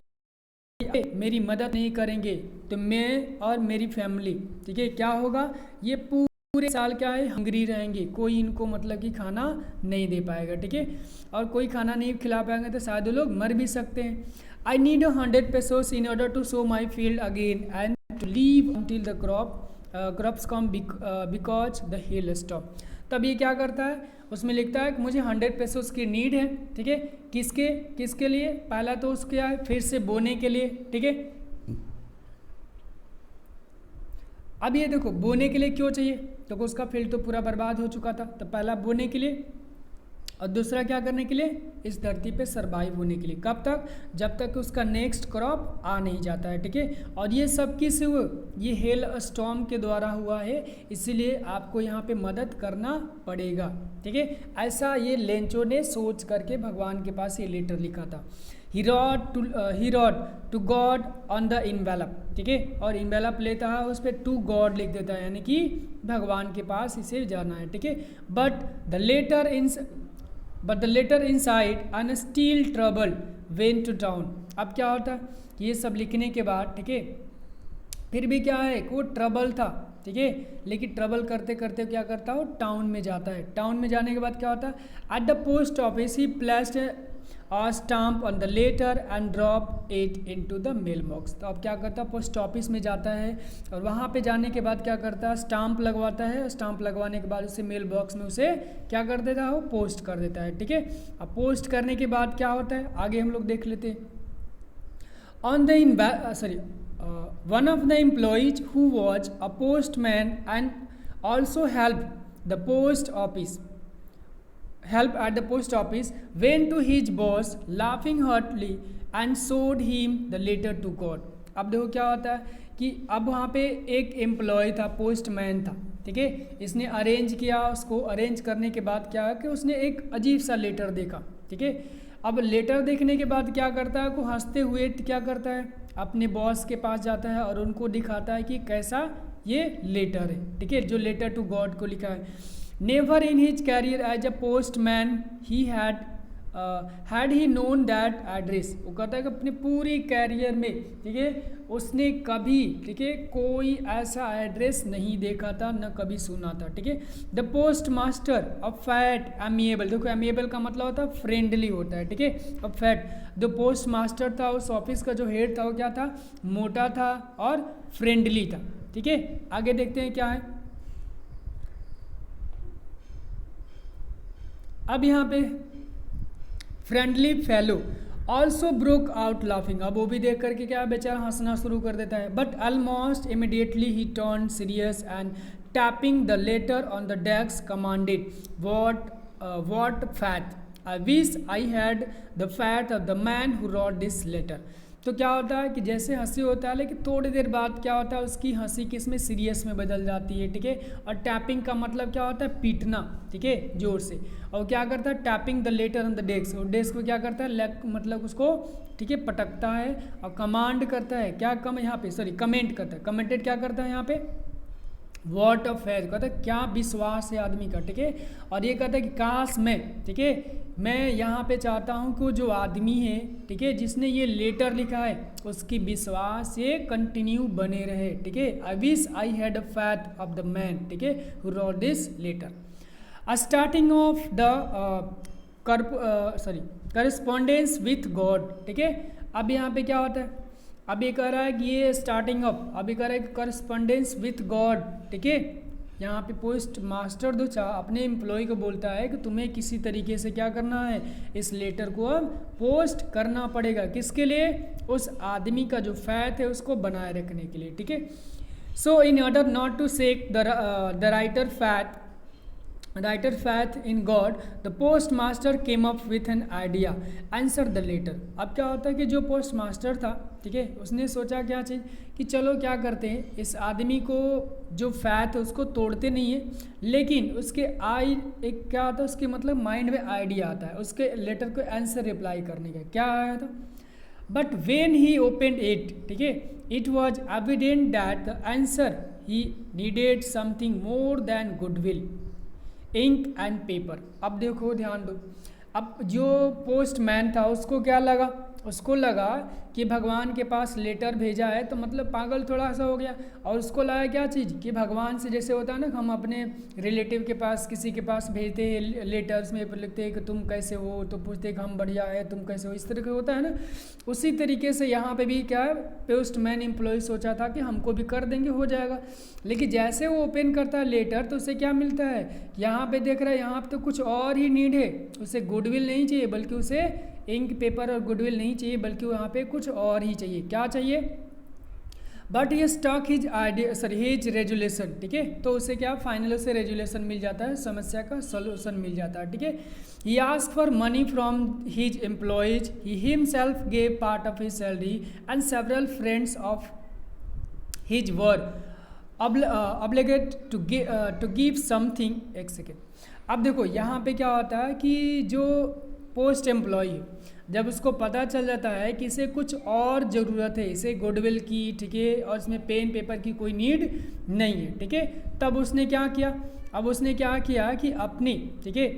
मेरी मदद नहीं करेंगे तो मैं और मेरी फैमिली, ठीक है, क्या होगा, ये पूरे साल क्या है, हंगरी रहेंगे, कोई इनको मतलब कि खाना नहीं दे पाएगा। ठीक है, और कोई खाना नहीं खिला पाएंगे तो शायद वो लोग मर भी सकते हैं। I need 100 pesos in order to sow my field again and to live until the crops come because the hail stop. तब ये क्या करता है, उसमें लिखता है कि मुझे 100 pesos की नीड है। ठीक है, किसके किसके लिए, पहला तो उसके क्या है, फिर से बोने के लिए। ठीक है, अब ये देखो बोने के लिए क्यों चाहिए, तो उसका फील्ड तो पूरा बर्बाद हो चुका था, तो पहला बोने के लिए और दूसरा क्या करने के लिए, इस धरती पे सरवाइव होने के लिए। कब तक, जब तक उसका नेक्स्ट क्रॉप आ नहीं जाता है, ठीक है। और ये सब किस हुआ, ये हेल स्टॉर्म के द्वारा हुआ है, इसीलिए आपको यहाँ पे मदद करना पड़ेगा, ठीक है। ऐसा ये लेंचो ने सोच करके भगवान के पास ये लेटर लिखा था। He wrote to God on the envelope, ठीक है। और इन्वेलप लेता है उस पर टू गॉड लिख देता है, यानी कि भगवान के पास इसे जाना है, ठीक है। But the letter inside and still trouble went to town. अब क्या होता है, ये सब लिखने के बाद, ठीक है, फिर भी क्या है, वो ट्रबल था, ठीक है। लेकिन ट्रबल करते करते क्या करता हो, टाउन में जाता है। टाउन में जाने के बाद क्या होता है, at the post office he placed a stamp on the letter and drop it into the mail box। तो अब क्या करता है, पोस्ट ऑफिस में जाता है और वहाँ पे जाने के बाद क्या करता है, स्टाम्प लगवाता है। स्टाम्प लगवाने के बाद उसे मेल बॉक्स में उसे क्या कर देता है, वो पोस्ट कर देता है, ठीक है। अब पोस्ट करने के बाद क्या होता है, आगे हम लोग देख लेते हैं। One of the employees who was a postman and also helped at the post office went to his boss laughing heartily and showed him the letter to God। अब देखो क्या होता है कि अब वहाँ पे एक एम्प्लॉय था, पोस्टमैन था, ठीक है। इसने अरेंज किया, उसको अरेंज करने के बाद क्या है कि उसने एक अजीब सा लेटर देखा, ठीक है। अब लेटर देखने के बाद क्या करता है, को हंसते हुए क्या करता है, अपने बॉस के पास जाता है और उनको दिखाता है कि कैसा ये लेटर है, ठीक है, जो लेटर टू गॉड को लिखा है। Never in his career as a postman he had he known that address. वो कहता है कि अपने पूरी कैरियर में, ठीक है, उसने कभी, ठीक है, कोई ऐसा एड्रेस नहीं देखा था, न कभी सुना था, ठीक है। The post master of fat amiable, देखो एमिएबल का मतलब होता है फ्रेंडली होता है, ठीक है। अब फैट, जो पोस्ट मास्टर था उस ऑफिस का जो हेड था वो क्या था, मोटा था और फ्रेंडली था, ठीक है। आगे देखते हैं क्या है। अब यहाँ पे friendly fellow also broke out laughing. अब वो भी देख करके क्या बेचारा हंसना शुरू कर देता है। But almost immediately he turn serious and tapping the letter on the desk commanded what faith I wish I had the faith of the man who wrote this letter. तो क्या होता है कि जैसे हंसी होता है, लेकिन थोड़ी देर बाद क्या होता है, उसकी हंसी किस में, सीरियस में बदल जाती है, ठीक है। और टैपिंग का मतलब क्या होता है, पीटना, ठीक है, जोर से। और क्या करता है, tapping the letter on the desk, और डेस्क को क्या करता है, मतलब उसको, ठीक है, पटकता है। और कमांड करता है, क्या यहाँ पे कमेंट करता है। कमेंटेड क्या करता है यहाँ पे, वॉट ऑफ फेथ, कहता है क्या विश्वास है आदमी का, ठीक है। और ये कहता है कि काश मैं, ठीक है, मैं यहाँ पे चाहता हूँ कि जो आदमी है, ठीक है, जिसने ये लेटर लिखा है, उसकी विश्वास ये कंटिन्यू बने रहे, ठीक है। I wish I had a faith of the man, ठीक है, who wrote this letter. Starting of the correspondence with God, ठीक है। अब यहाँ पे क्या होता है, अब ये कह रहा है कि ये स्टार्टिंग अप, अभी कह रहा है कि करस्पॉन्डेंस विथ गॉड, ठीक है। यहाँ पे पोस्ट मास्टर अपने एम्प्लॉय को बोलता है कि तुम्हें किसी तरीके से क्या करना है, इस लेटर को अब पोस्ट करना पड़ेगा। किसके लिए, उस आदमी का जो फैथ है उसको बनाए रखने के लिए, ठीक है। So in order not to shake the writer faith in God the postmaster came up with an idea answer the letter. अब क्या होता है कि जो पोस्ट मास्टर था, ठीक है, उसने सोचा क्या चीज़ कि चलो क्या करते हैं, इस आदमी को जो फैथ है उसको तोड़ते नहीं है, लेकिन उसके एक क्या आता है, उसके मतलब माइंड में आइडिया आता है उसके लेटर को आंसर रिप्लाई करने का। क्या आया था, but when he open it, ठीक है, it was evident that the answer he needed something more than goodwill, ink and paper. अब देखो ध्यान दो, अब जो पोस्टमैन था उसको क्या लगा, उसको लगा कि भगवान के पास लेटर भेजा है तो मतलब पागल थोड़ा सा हो गया, और उसको लगा क्या चीज़ कि भगवान से जैसे होता है ना, हम अपने रिलेटिव के पास, किसी के पास भेजते हैं लेटर्स में लिखते हैं कि तुम कैसे हो, तो पूछते हैं कि हम बढ़िया है, तुम कैसे हो, इस तरह का होता है ना। उसी तरीके से यहाँ पे भी क्या है, पोस्टमैन एम्प्लॉय सोचा था कि हमको भी कर देंगे, हो जाएगा। लेकिन जैसे वो ओपन करता है लेटर तो उसे क्या मिलता है, यहाँ पे देख रहा है, यहाँ पे तो कुछ और ही नीड है, उसे गुडविल नहीं चाहिए, बल्कि उसे इंक पेपर और गुडविल नहीं चाहिए, बल्कि वहाँ पे कुछ और ही चाहिए। क्या चाहिए, बट ये stock his idea his resolution, ठीक है। तो उसे क्या फाइनल उसे रेजुलेशन मिल जाता है, समस्या का सोल्यूशन मिल जाता है, ठीक है। He ask for money from his employees, he himself gave part of his salary and several friends of his were obligate to give something. एक सेकेंड, अब देखो यहाँ पे क्या होता है कि जो पोस्ट एम्प्लॉय है, जब उसको पता चल जाता है कि इसे कुछ और ज़रूरत है, इसे गुडविल की, ठीक है, और इसमें पेन पेपर की कोई नीड नहीं है, ठीक है, तब उसने क्या किया, अब उसने क्या किया कि अपनी, ठीक है,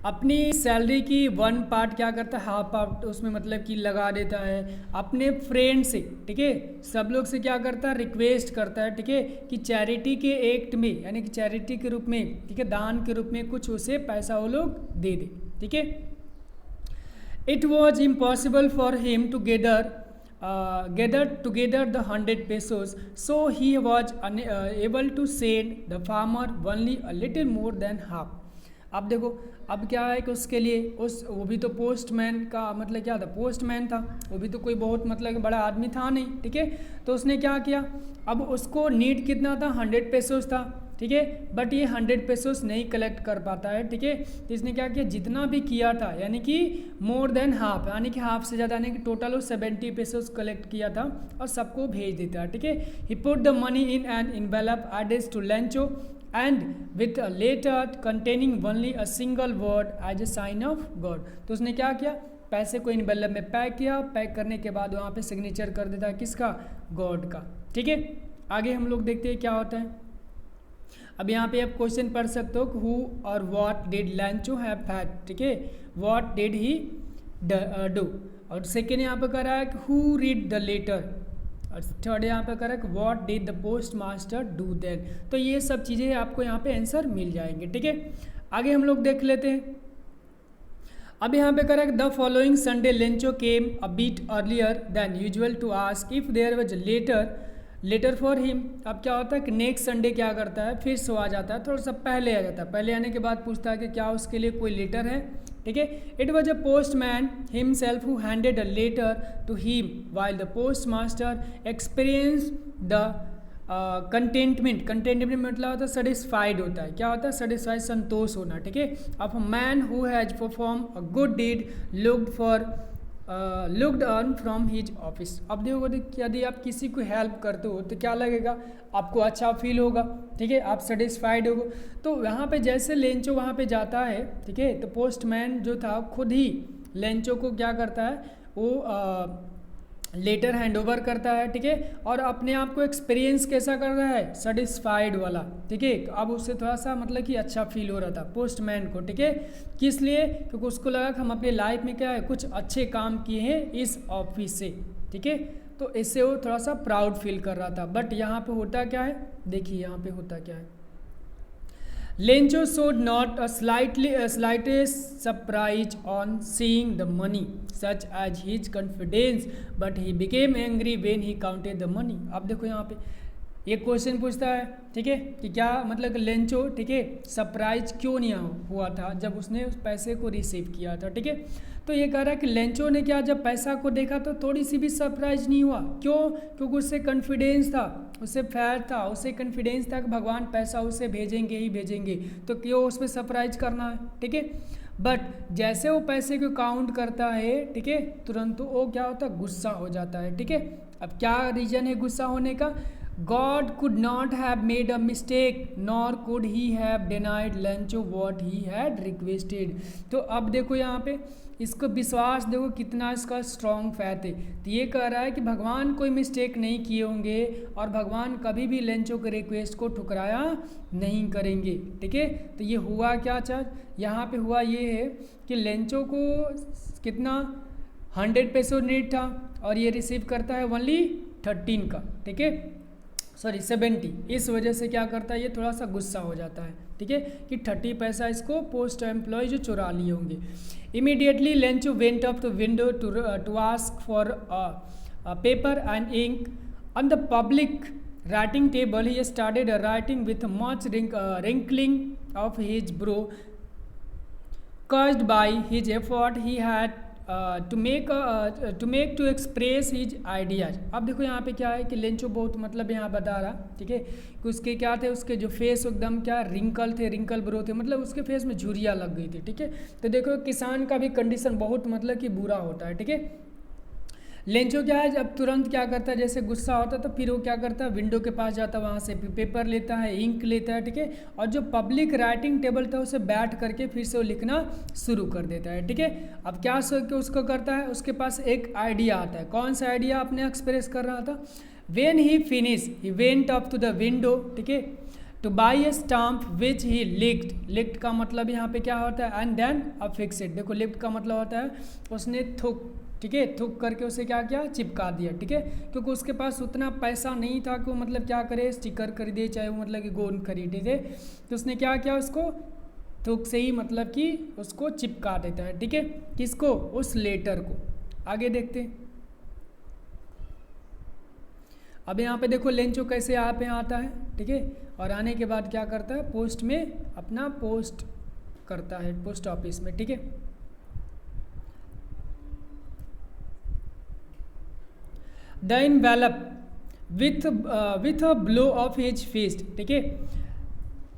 अपनी सैलरी की 1 पार्ट क्या करता है, हाफ पार्ट उसमें मतलब कि लगा देता है, अपने फ्रेंड से, ठीक है, सब लोग से क्या करता है, रिक्वेस्ट करता है, ठीक है, कि चैरिटी के एक्ट में, यानी कि चैरिटी के रूप में, ठीक है, दान के रूप में कुछ उसे पैसा वो लोग दे दे, ठीक है। It was impossible for him to gather together the 100 pesos, so he was able to send the farmer only a little more than half. अब देखो, अब क्या है कि उसके लिए वो भी तो पोस्टमैन का मतलब क्या था, पोस्टमैन था, वो भी तो कोई बहुत मतलब बड़ा आदमी था नहीं, ठीक है। तो उसने क्या किया, अब उसको नीड कितना था, 100 पेसोस था, ठीक है, बट ये 100 पेसोस नहीं कलेक्ट कर पाता है, ठीक है। तो इसने क्या किया, जितना भी किया था, यानी कि मोर देन हाफ, यानी कि हाफ से ज़्यादा, यानी कि टोटल वो 70 पेसोस कलेक्ट किया था और सबको भेज देता है, ठीक है। He put the money in an envelope address to Lencho and with a letter containing only a single word as a sign of God. तो उसने क्या किया, पैसे को इनवेलप में पैक किया, पैक करने के बाद वहाँ पे सिग्नेचर कर देता है, किसका, गॉड का, ठीक है। आगे हम लोग देखते हैं क्या होता है। अब यहाँ पे आप क्वेश्चन पढ़ सकते हो, हु और what did Lencho have had, ठीक है, व्हाट डिड ही डू। और सेकेंड यहाँ पे कर रहा है हु रीड द लेटर, और थर्ड यहाँ पे कर रहा है what did the postmaster do then. तो ये सब चीज़ें आपको यहाँ पे आंसर मिल जाएंगे, ठीक है। आगे हम लोग देख लेते हैं। अब यहाँ पे कर रहा है the following Sunday Lencho came a bit earlier than usual to ask if there was letter for him. अब क्या होता है कि नेक्स्ट संडे क्या करता है, फिर से आ जाता है, थोड़ा सा पहले आ जाता है, पहले आने के बाद पूछता है कि क्या उसके लिए कोई लेटर है, ठीक है। It was a postman himself who handed a letter to him while the postmaster experience the contentment मतलब होता है सेटिस्फाइड होता है, क्या होता है, सेटिस्फाइड, संतोष होना, ठीक है। Of a man who has perform a good deed looked on from his office. अब देखो, यदि आप किसी को हेल्प करते हो तो क्या लगेगा, आपको अच्छा फील होगा, ठीक है, आप सेटिस्फाइड होगा। तो यहाँ पे जैसे लेंचो वहाँ पे जाता है, ठीक है, तो पोस्टमैन जो था खुद ही लेंचो को क्या करता है, वो लेटर हैंड ओवर करता है, ठीक है, और अपने आप को एक्सपीरियंस कैसा कर रहा है, सेटिस्फाइड वाला, ठीक है। अब उससे थोड़ा सा मतलब कि अच्छा फील हो रहा था पोस्टमैन को, ठीक है, किस लिए, क्योंकि उसको लगा कि हम अपने लाइफ में क्या है, कुछ अच्छे काम किए हैं इस ऑफिस से, ठीक है। तो इससे वो थोड़ा सा प्राउड फील कर रहा था। बट यहाँ पे होता क्या है, देखिए यहाँ पे होता क्या है, Lencho showed not a slightest surprise on seeing the money, such as his confidence, but he became angry when he counted the money. अब देखो यहाँ पे ये क्वेश्चन पूछता है, ठीक है, कि क्या मतलब लेंचो, ठीक है, सरप्राइज क्यों नहीं हुआ था जब उसने उस पैसे को रिसीव किया था, ठीक है। तो ये कह रहा है कि लेंचो ने क्या जब पैसा को देखा तो थोड़ी सी भी सरप्राइज नहीं हुआ, क्यों, क्योंकि उससे कॉन्फिडेंस था, उसे फैर था, उसे कॉन्फिडेंस था कि भगवान पैसा उसे भेजेंगे ही भेजेंगे, तो क्यों उसमें सरप्राइज करना है, ठीक है। बट जैसे वो पैसे को काउंट करता है, ठीक है, तुरंत वो क्या होता है, गुस्सा हो जाता है, ठीक है। अब क्या रीजन है गुस्सा होने का, God could not have made a mistake, nor could he have denied Lencho what he had requested. तो अब देखो यहाँ पे इसको विश्वास देखो कितना इसका स्ट्रॉन्ग फैथ है। तो ये कह रहा है कि भगवान कोई मिस्टेक नहीं किए होंगे और भगवान कभी भी लेंचो के रिक्वेस्ट को ठुकराया नहीं करेंगे, ठीक है। तो ये हुआ क्या चार, यहाँ पे हुआ ये है कि लेंचो को कितना 100 पेसो नीड था और ये रिसीव करता है ओनली 13 का, ठीक है, सॉरी 70। इस वजह से क्या करता है, ये थोड़ा सा गुस्सा हो जाता है, ठीक है, कि 30 पैसा इसको पोस्ट एम्प्लॉय जो चुरा लिए होंगे। Immediately Lencho went up to window to ask for paper and ink on the public writing table. He started writing with much wrinkling of his brow caused by his effort. He had to express his ideas. अब देखो यहाँ पे क्या है कि Lencho बहुत मतलब यहाँ बता रहा, ठीक है, कि उसके क्या थे, उसके जो फेस एकदम क्या रिंकल थे, रिंकल ब्रो थे, मतलब उसके फेस में झुर्रियाँ लग गई थी, ठीक है। तो देखो किसान का भी कंडीशन बहुत मतलब कि बुरा होता है, ठीक है। लेंचो क्या है, जब तुरंत क्या करता है, जैसे गुस्सा होता है तो फिर वो क्या करता है, विंडो के पास जाता है, वहाँ से पेपर लेता है, इंक लेता है, ठीक है, और जो पब्लिक राइटिंग टेबल था उसे बैठ करके फिर से वो लिखना शुरू कर देता है, ठीक है। अब क्या उसको करता है, उसके पास एक आइडिया आता है। कौन सा आइडिया आपने एक्सप्रेस कर रहा था? When he finish he went up to the window, ठीक है, to buy a stamp which he licked. Licked का मतलब यहाँ पे क्या होता है, एंड देन अफिक्स इट। देखो लिक्ड का मतलब होता है उसने थूक, ठीक है, थूक करके उसे क्या किया, चिपका दिया, ठीक है, क्योंकि उसके पास उतना पैसा नहीं था कि वो मतलब क्या करे, स्टिकर खरीदे, चाहे वो मतलब कि गोंद खरीदे थे, तो उसने क्या किया, उसको थूक से ही मतलब कि उसको चिपका देता है, ठीक है, किसको, उस लेटर को। आगे देखते हैं। अब यहाँ पे देखो लेंचो कैसे यहाँ पे आता है, ठीक है, और आने के बाद क्या करता है, पोस्ट में अपना पोस्ट करता है, पोस्ट ऑफिस में, ठीक है। The envelope with a blow of his fist, ठीक है।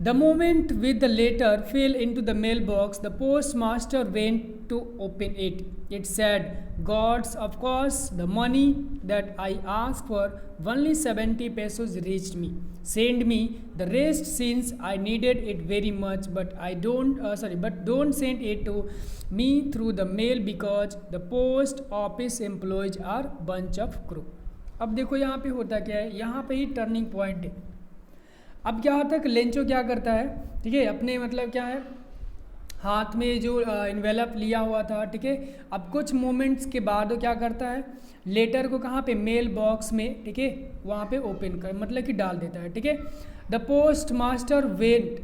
The moment with the letter fell into the mailbox, the postmaster went to open it. It said, "Gods, of course, the money that I asked for, only 70 pesos reached me. Send me the rest since I needed it very much, but don't send it to me through the mail because the post office employees are bunch of crook." अब देखो यहाँ पे होता क्या है, यहाँ पे ही turning point है। अब क्या होता है कि लेंचो क्या करता है, ठीक है, अपने मतलब क्या है, हाथ में जो इन्वेलप लिया हुआ था, ठीक है, अब कुछ मोमेंट्स के बाद वो क्या करता है, लेटर को कहाँ पे, मेल बॉक्स में, ठीक है, वहाँ पे ओपन कर मतलब कि डाल देता है, ठीक है। The postmaster went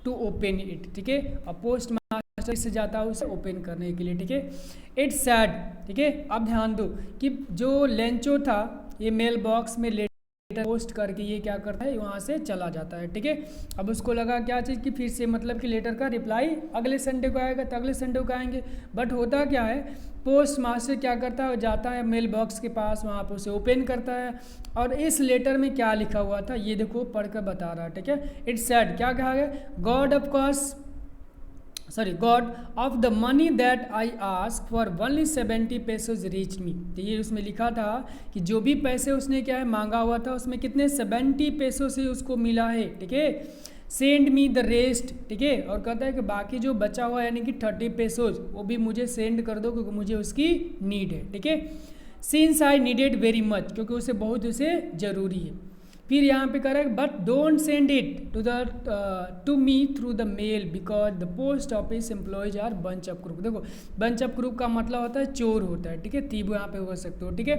to open it, ठीक है, और पोस्ट मास्टर से जाता है उसे ओपन करने के लिए, ठीक है। इट्स सैड, ठीक है। अब ध्यान दो कि जो लेंचो था ये मेल बॉक्स में लेटर पोस्ट करके ये क्या करता है, वहाँ से चला जाता है, ठीक है। अब उसको लगा क्या चीज़ कि फिर से मतलब कि लेटर का रिप्लाई अगले संडे को आएगा, तो अगले संडे को आएंगे, बट होता क्या है, पोस्ट मास्टर क्या करता है, जाता है मेल बॉक्स के पास, वहाँ पर उसे ओपन करता है, और इस लेटर में क्या लिखा हुआ था ये देखो पढ़ कर बता रहा है, ठीक है। इट्स सैड, क्या कहा गया, God of the money that I asked for only 70 pesos reached me। तो ये उसमें लिखा था कि जो भी पैसे उसने क्या है मांगा हुआ था उसमें कितने 70 पैसों से उसको मिला है, ठीक है। सेंड मी द रेस्ट, ठीक है, और कहता है कि बाकी जो बचा हुआ यानी कि 30 पेसोज वो भी मुझे सेंड कर दो क्योंकि मुझे उसकी नीड है, ठीक है। Since I needed very much, क्योंकि उसे बहुत उसे ज़रूरी है। फिर यहाँ पे कह रहा है but don't send it to me through the mail because the post office employees are bunch of crook. देखो बंच ऑफ क्रूक का मतलब होता है चोर होता है, ठीक है, थीव यहाँ पे हो सकते हो, ठीक है।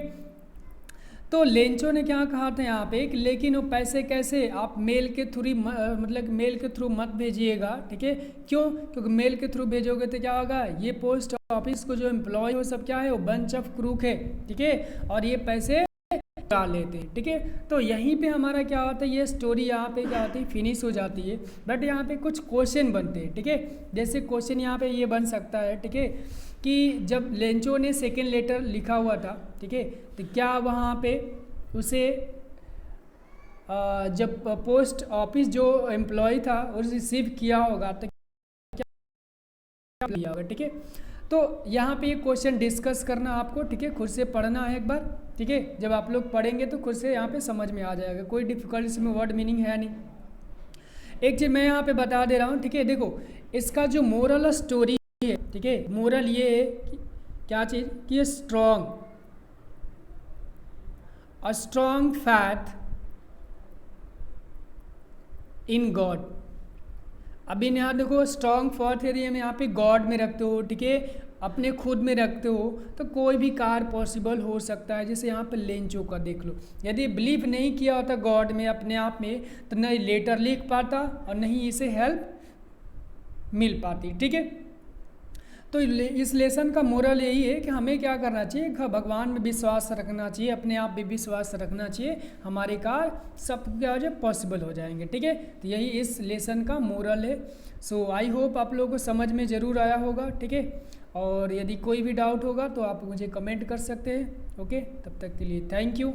तो लेंचो ने क्या कहा था यहाँ पे कि लेकिन वो पैसे कैसे, आप मेल के थ्रू मतलब मेल के थ्रू मत भेजिएगा, ठीक है। क्यों? क्योंकि मेल के थ्रू भेजोगे तो क्या होगा, ये पोस्ट ऑफिस को जो एम्प्लॉय वो सब क्या है, वो बंच ऑफ क्रूक है, ठीक है, और ये पैसे डाल लेते हैं, ठीक है। तो यहीं पे हमारा क्या होता है, ये स्टोरी यहाँ पे क्या होती है, फिनिश हो जाती है। बट यहाँ पे कुछ क्वेश्चन बनते हैं, ठीक है। जैसे क्वेश्चन यहाँ पे ये बन सकता है, ठीक है, कि जब लेंचो ने सेकेंड लेटर लिखा हुआ था, ठीक है, तो क्या वहाँ पे उसे जब पोस्ट ऑफिस जो एम्प्लॉय था वो रिसीव किया होगा तो क्या लिया होगा, ठीक है। तो यहाँ पे ये क्वेश्चन डिस्कस करना आपको, ठीक है, खुद से पढ़ना है एक बार, ठीक है। जब आप लोग पढ़ेंगे तो खुद से यहाँ पे समझ में आ जाएगा, कोई डिफिकल्ट इसमें वर्ड मीनिंग है नहीं। एक चीज़ मैं यहाँ पे बता दे रहा हूँ, ठीक है, देखो इसका जो मोरल स्टोरी है, ठीक है, मोरल ये है कि क्या चीज़ कि स्ट्रॉन्ग फैथ इन गॉड। अभी यहाँ देखो स्ट्रॉन्ग फॉर्थ यदि हम यहाँ पे गॉड में रखते हो, ठीक है, अपने खुद में रखते हो तो कोई भी कार्य पॉसिबल हो सकता है। जैसे यहाँ पे लेंचो का देख लो, यदि बिलीव नहीं किया होता गॉड में अपने आप में तो नहीं लेटर लिख पाता और नहीं इसे हेल्प मिल पाती, ठीक है। तो इस लेसन का मोरल यही है कि हमें क्या करना चाहिए, भगवान में विश्वास रखना चाहिए, अपने आप में विश्वास रखना चाहिए, हमारे कार्य सब क्या हो जाए पॉसिबल हो जाएंगे, ठीक है। तो यही इस लेसन का मोरल है। सो आई होप आप लोगों को समझ में ज़रूर आया होगा, ठीक है। और यदि कोई भी डाउट होगा तो आप मुझे कमेंट कर सकते हैं। ओके, तब तक के लिए थैंक यू।